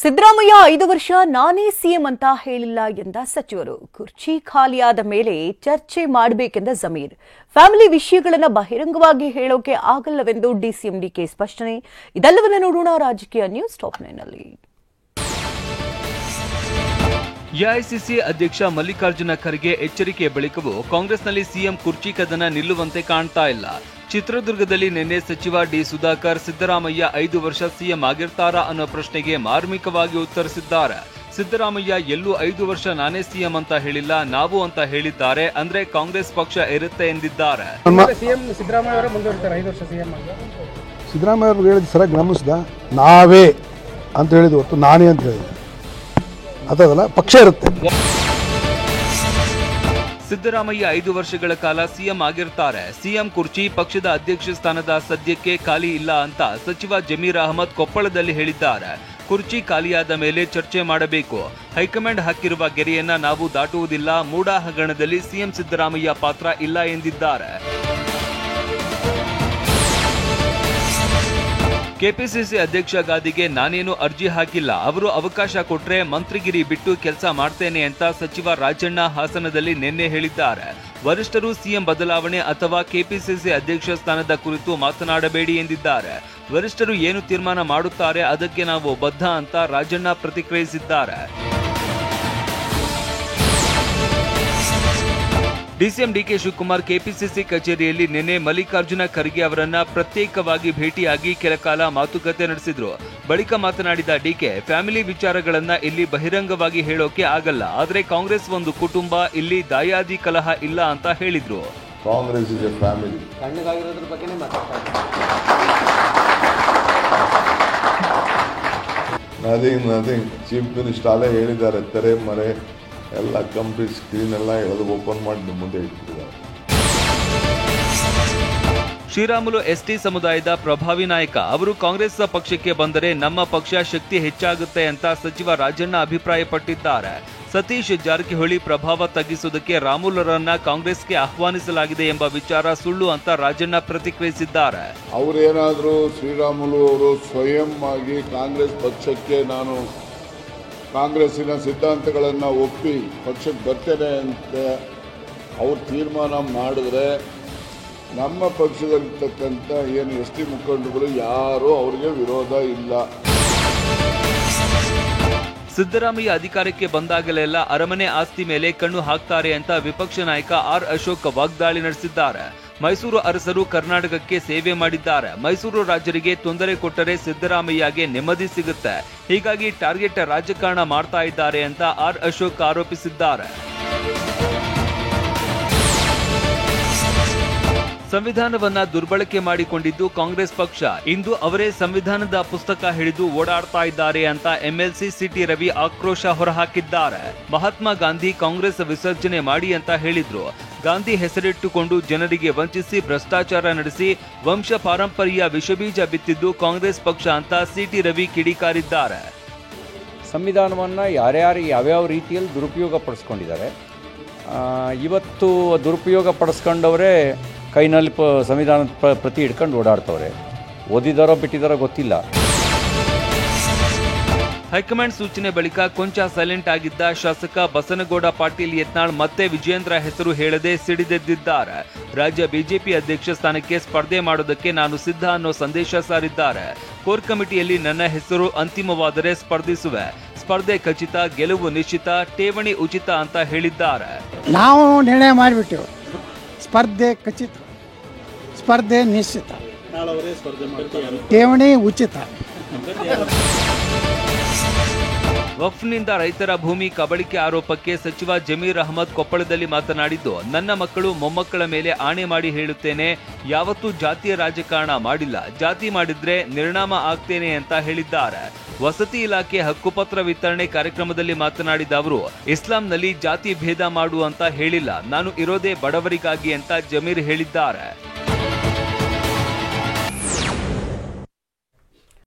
ಸಿದ್ದರಾಮಯ್ಯ 5 ವರ್ಷ ನಾನೇ ಸಿಎಂ ಅಂತ ಹೇಳಿಲ್ಲ ಎಂದ ಸಚಿವರು. ಕುರ್ಚಿ ಖಾಲಿಯಾದ ಮೇಲೆ ಚರ್ಚೆ ಮಾಡಬೇಕೆಂದ ಜಮೀರ್. ಫ್ಯಾಮಿಲಿ ವಿಷಯಗಳನ್ನು ಬಹಿರಂಗವಾಗಿ ಹೇಳೋಕೆ ಆಗಲ್ಲವೆಂದು ಡಿಸಿಎಂ ಡಿಕೆ ಸ್ಪಷ್ಟನೆ. ಇದೆಲ್ಲವನ್ನ ನೋಡೋಣ ರಾಜಕೀಯ ನ್ಯೂಸ್ ಟಾಪ್ 9 ನಲ್ಲಿ. ಎಐಸಿಸಿ ಅಧ್ಯಕ್ಷ ಮಲ್ಲಿಕಾರ್ಜುನ ಖರ್ಗೆ ಎಚ್ಚರಿಕೆಯ ಬಳಿಕವೂ ಕಾಂಗ್ರೆಸ್ನಲ್ಲಿ ಸಿಎಂ ಕುರ್ಚಿ ಕದನ ನಿಲ್ಲುವಂತೆ ಕಾಣ್ತಾ ಇಲ್ಲ. ಚಿತ್ರದುರ್ಗದಲ್ಲಿ ನಿನ್ನೆ ಸಚಿವ ಡಿ ಸುಧಾಕರ್ ಸಿದ್ದರಾಮಯ್ಯ 5 ವರ್ಷ ಸಿಎಂ ಆಗಿರ್ತಾರಾ ಅನ್ನೋ ಪ್ರಶ್ನೆಗೆ ಮಾರ್ಮಿಕವಾಗಿ ಉತ್ತರಿಸಿದ್ದಾರೆ. ಸಿದ್ದರಾಮಯ್ಯ ಎಲ್ಲೂ 5 ವರ್ಷ ನಾನೇ ಸಿಎಂ ಅಂತ ಹೇಳಿಲ್ಲ, ನಾವು ಅಂತ ಹೇಳಿದ್ದಾರೆ. ಅಂದ್ರೆ ಕಾಂಗ್ರೆಸ್ ಪಕ್ಷ ಇರುತ್ತೆ ಎಂದಿದ್ದಾರೆ. ಸಿದ್ದರಾಮಯ್ಯ ಅವರು ಹೇಳಿದ ಸರಿಯಾಗಿ ಗಮನಿಸಿದ, ನಾವೇ ಅಂತ ಹೇಳಿದ ಹೊತ್ತು ನಾನೇ ಅಂತ ಹೇಳಿದೆ. ಅದಲ್ಲ, ಪಕ್ಷ ಇರುತ್ತೆ. ಸಿದ್ದರಾಮಯ್ಯ 5 ವರ್ಷಗಳ ಕಾಲ ಸಿಎಂ ಆಗಿರ್ತಾರೆ. ಸಿಎಂ ಕುರ್ಚಿ ಪಕ್ಷದ ಅಧ್ಯಕ್ಷ ಸ್ಥಾನದ ಸದ್ಯಕ್ಕೆ ಖಾಲಿ ಇಲ್ಲ ಅಂತ ಸಚಿವ ಜಮೀರ್ ಅಹಮದ್ ಕೊಪ್ಪಳದಲ್ಲಿ ಹೇಳಿದ್ದಾರೆ. ಕುರ್ಚಿ ಖಾಲಿಯಾದ ಮೇಲೆ ಚರ್ಚೆ ಮಾಡಬೇಕು. ಹೈಕಮಾಂಡ್ ಹಾಕಿರುವ ಗೆರೆಯನ್ನ ನಾವು ದಾಟುವುದಿಲ್ಲ. ಮೂಡ ಹಗರಣದಲ್ಲಿ ಸಿಎಂ ಸಿದ್ದರಾಮಯ್ಯ ಪಾತ್ರ ಇಲ್ಲ ಎಂದಿದ್ದಾರೆ. ಕೆಪಿಸಿಸಿ ಅಧ್ಯಕ್ಷ ಗಾದಿಗೆ ನಾನೇನು ಅರ್ಜಿ ಹಾಕಿಲ್ಲ. ಅವರು ಅವಕಾಶ ಕೊಟ್ರೆ ಮಂತ್ರಿಗಿರಿ ಬಿಟ್ಟು ಕೆಲಸ ಮಾಡ್ತೇನೆ ಅಂತ ಸಚಿವ ರಾಜಣ್ಣ ಹಾಸನದಲ್ಲಿ ನಿನ್ನೆ ಹೇಳಿದ್ದಾರೆ. ವರಿಷ್ಠರು ಸಿಎಂ ಬದಲಾವಣೆ ಅಥವಾ ಕೆಪಿಸಿಸಿ ಅಧ್ಯಕ್ಷ ಸ್ಥಾನದ ಕುರಿತು ಮಾತನಾಡಬೇಡಿ ಎಂದಿದ್ದಾರೆ. ವರಿಷ್ಠರು ಏನು ತೀರ್ಮಾನ ಮಾಡುತ್ತಾರೆ ಅದಕ್ಕೆ ನಾವು ಬದ್ಧ ಅಂತ ರಾಜಣ್ಣ ಪ್ರತಿಕ್ರಿಯಿಸಿದ್ದಾರೆ. ಡಿಸಿಎಂ ಡಿಕೆ ಶಿವಕುಮಾರ್ ಕೆಪಿಸಿಸಿ ಕಚೇರಿಯಲ್ಲಿ ನಿನ್ನೆ ಮಲ್ಲಿಕಾರ್ಜುನ ಖರ್ಗೆ ಅವರನ್ನ ಪ್ರತ್ಯೇಕವಾಗಿ ಭೇಟಿಯಾಗಿ ಕೆಲಕಾಲ ಮಾತುಕತೆ ನಡೆಸಿದ್ರು. ಬಳಿಕ ಮಾತನಾಡಿದ ಡಿಕೆ, ಫ್ಯಾಮಿಲಿ ವಿಚಾರಗಳನ್ನ ಇಲ್ಲಿ ಬಹಿರಂಗವಾಗಿ ಹೇಳೋಕೆ ಆಗಲ್ಲ. ಆದ್ರೆ ಕಾಂಗ್ರೆಸ್ ಒಂದು ಕುಟುಂಬ, ಇಲ್ಲಿ ದಾಯಾದಿ ಕಲಹ ಇಲ್ಲ ಅಂತ ಹೇಳಿದ್ರು. Congress is A family. Nothing chief minister ಅಲ್ಲೇ ಹೇಳಿದ್ದಾರೆ, ತೆರೆ ಮರೆ ಎಲ್ಲ ಕಂಪ್ಲೀಟ್ ಸ್ಕ್ರೀನ್ ಎಲ್ಲ ಎಳೆದು ಓಪನ್ ಮಾಡಿ ನಿಮ್ಮ ಮುಂದೆ ಇಟ್ಬಿಟ್ಟಿದ್ದಾರೆ. ಶ್ರೀರಾಮುಲು ಎಸ್ಟಿ ಸಮುದಾಯದ ಪ್ರಭಾವಿ ನಾಯಕ. ಅವರು ಕಾಂಗ್ರೆಸ್ ಪಕ್ಷಕ್ಕೆ ಬಂದರೆ ನಮ್ಮ ಪಕ್ಷ ಶಕ್ತಿ ಹೆಚ್ಚಾಗುತ್ತೆ ಅಂತ ಸಚಿವ ರಾಜಣ್ಣ ಅಭಿಪ್ರಾಯಪಟ್ಟಿದ್ದಾರೆ. ಸತೀಶ್ ಜಾರಕಿಹೊಳಿ ಪ್ರಭಾವ ತಗ್ಗಿಸುವುದಕ್ಕೆ ರಾಮುಲರನ್ನ ಕಾಂಗ್ರೆಸ್ಗೆ ಆಹ್ವಾನಿಸಲಾಗಿದೆ ಎಂಬ ವಿಚಾರ ಸುಳ್ಳು ಅಂತ ರಾಜಣ್ಣ ಪ್ರತಿಕ್ರಿಯಿಸಿದ್ದಾರೆ. ಅವರೇನಾದರೂ ಶ್ರೀರಾಮುಲು ಅವರು ಸ್ವಯಂ ಆಗಿ ಕಾಂಗ್ರೆಸ್ ಪಕ್ಷಕ್ಕೆ ನಾನು ಕಾಂಗ್ರೆಸ್ಸಿನ ಸಿದ್ಧಾಂತಗಳನ್ನು ಒಪ್ಪಿ ಪಕ್ಷಕ್ಕೆ ಬರ್ತೇನೆ ಅಂತ ಅವ್ರು ತೀರ್ಮಾನ ಮಾಡಿದ್ರೆ ನಮ್ಮ ಪಕ್ಷದಲ್ಲಿರ್ತಕ್ಕಂಥ ಏನು ಎಸ್ ಟಿ ಮುಖಂಡರುಗಳು ಯಾರೂ ಅವ್ರಿಗೆ ವಿರೋಧ ಇಲ್ಲ. ಸಿದ್ದರಾಮಯ್ಯ ಅಧಿಕಾರಕ್ಕೆ ಬಂದಾಗಲೆಲ್ಲ ಅರಮನೆ ಆಸ್ತಿ ಮೇಲೆ ಕಣ್ಣು ಹಾಕ್ತಾರೆ ಅಂತ ವಿಪಕ್ಷ ನಾಯಕ ಆರ್ ಅಶೋಕ್ ವಾಗ್ದಾಳಿ ನಡೆಸಿದ್ದಾರೆ. ಮೈಸೂರು ಅರಸರು ಕರ್ನಾಟಕಕ್ಕೆ ಸೇವೆ ಮಾಡಿದ್ದಾರೆ. ಮೈಸೂರು ರಾಜರಿಗೆ ತೊಂದರೆ ಕೊಟ್ಟರೆ ಸಿದ್ದರಾಮಯ್ಯಗೆ ನೆಮ್ಮದಿ ಸಿಗುತ್ತೆ. ಹೀಗಾಗಿ ಟಾರ್ಗೆಟ್ ರಾಜಕಾರಣ ಮಾಡ್ತಾ ಇದ್ದಾರೆ ಅಂತ ಆರ್ ಅಶೋಕ್ ಆರೋಪಿಸಿದ್ದಾರೆ. ಸಂವಿಧಾನವನ್ನ ದುರ್ಬಳಕೆ ಮಾಡಿಕೊಂಡಿದ್ದು ಕಾಂಗ್ರೆಸ್ ಪಕ್ಷ. ಇಂದು ಅವರೇ ಸಂವಿಧಾನದ ಪುಸ್ತಕ ಹಿಡಿದು ಓಡಾಡ್ತಾ ಇದ್ದಾರೆ ಅಂತ ಎಂಎಲ್ಸಿ ಸಿಟಿ ರವಿ ಆಕ್ರೋಶ ಹೊರಹಾಕಿದ್ದಾರೆ. ಮಹಾತ್ಮ ಗಾಂಧಿ ಕಾಂಗ್ರೆಸ್ ವಿಸರ್ಜನೆ ಮಾಡಿ ಅಂತ ಹೇಳಿದ್ರು. ಗಾಂಧಿ ಹೆಸರಿಟ್ಟುಕೊಂಡು ಜನರಿಗೆ ವಂಚಿಸಿ ಭ್ರಷ್ಟಾಚಾರ ನಡೆಸಿ ವಂಶ ಪಾರಂಪರ್ಯ ವಿಷಬೀಜ ಬಿತ್ತಿದ್ದು ಕಾಂಗ್ರೆಸ್ ಪಕ್ಷ ಅಂತ ಸಿಟಿ ರವಿ ಕಿಡಿಕಾರಿದ್ದಾರೆ. ಸಂವಿಧಾನವನ್ನ ಯಾರ್ಯಾರು ಯಾವ್ಯಾವ ರೀತಿಯಲ್ಲಿ ದುರುಪಯೋಗ ಪಡಿಸ್ಕೊಂಡಿದ್ದಾರೆ, ಇವತ್ತು ದುರುಪಯೋಗ ಪಡಿಸ್ಕೊಂಡವರೇ ಕೈನಲ್ಲಿ ಸಂವಿಧಾನದ ಪ್ರತಿ ಹಿಡ್ಕೊಂಡು ಓಡಾಡ್ತವ್ರೆ. ಓದಿದಾರೋ ಬಿಟ್ಟಿದಾರೋ ಗೊತ್ತಿಲ್ಲ. ಹೈಕಮಾಂಡ್ ಸೂಚನೆ ಬಳಿಕ ಕೊಂಚ ಸೈಲೆಂಟ್ ಆಗಿದ್ದ ಶಾಸಕ ಬಸನಗೌಡ ಪಾಟೀಲ್ ಯತ್ನಾಳ್ ಮತ್ತೆ ವಿಜಯೇಂದ್ರ ಹೆಸರು ಹೇಳದೆ ಸಿಡಿದೆದ್ದಿದ್ದಾರೆ. ರಾಜ್ಯ ಬಿಜೆಪಿ ಅಧ್ಯಕ್ಷ ಸ್ಥಾನಕ್ಕೆ ಸ್ಪರ್ಧೆ ಮಾಡೋದಕ್ಕೆ ನಾನು ಸಿದ್ಧ ಅನ್ನೋ ಸಂದೇಶ ಸಾರಿದ್ದಾರೆ. ಕೋರ್ ಕಮಿಟಿಯಲ್ಲಿ ನನ್ನ ಹೆಸರು ಅಂತಿಮವಾದರೆ ಸ್ಪರ್ಧಿಸುವೆ. ಸ್ಪರ್ಧೆ ಖಚಿತ, ಗೆಲುವು ನಿಶ್ಚಿತ, ಠೇವಣಿ ಉಚಿತ ಅಂತ ಹೇಳಿದ್ದಾರೆ. ನಾವು ನಿರ್ಣಯ ಮಾಡಿಬಿಟ್ಟೆವು, ಸ್ಪರ್ಧೆ ಖಚಿತ, ಸ್ಪರ್ಧೆ ನಿಶ್ಚಿತ, ಠೇವಣಿ ಉಚಿತ. ವಕ್ಫ್ನಿಂದ ರೈತರ ಭೂಮಿ ಕಬಳಿಕೆ ಆರೋಪಕ್ಕೆ ಸಚಿವ ಜಮೀರ್ ಅಹಮದ್ ಕೊಪ್ಪಳದಲ್ಲಿ ಮಾತನಾಡಿದ್ದು, ನನ್ನ ಮಕ್ಕಳು ಮೊಮ್ಮಕ್ಕಳ ಮೇಲೆ ಆಣೆ ಮಾಡಿ ಹೇಳುತ್ತೇನೆ, ಯಾವತ್ತೂ ಜಾತಿಯ ರಾಜಕಾರಣ ಮಾಡಿಲ್ಲ. ಜಾತಿ ಮಾಡಿದ್ರೆ ನಿರ್ನಾಮ ಆಗ್ತೇನೆ ಅಂತ ಹೇಳಿದ್ದಾರೆ. ವಸತಿ ಇಲಾಖೆ ಹಕ್ಕುಪತ್ರ ವಿತರಣೆ ಕಾರ್ಯಕ್ರಮದಲ್ಲಿ ಮಾತನಾಡಿದ ಅವರು, ಇಸ್ಲಾಂನಲ್ಲಿ ಜಾತಿ ಭೇದ ಮಾಡು ಅಂತ ಹೇಳಿಲ್ಲ, ನಾನು ಇರೋದೇ ಬಡವರಿಗಾಗಿ ಅಂತ ಜಮೀರ್ ಹೇಳಿದ್ದಾರೆ.